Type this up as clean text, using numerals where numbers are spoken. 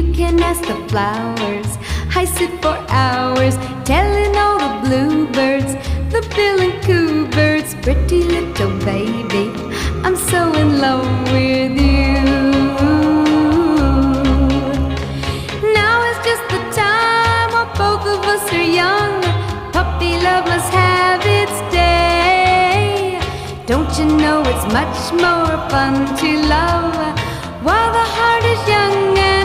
You can ask the flowers. I sit for hours telling all the bluebirds, the bill and coo birds, pretty little baby, I'm so in love with you. Now is just the time while both of us are young. Puppy love must have its day. Don't you know it's much more fun to love while the heart is young and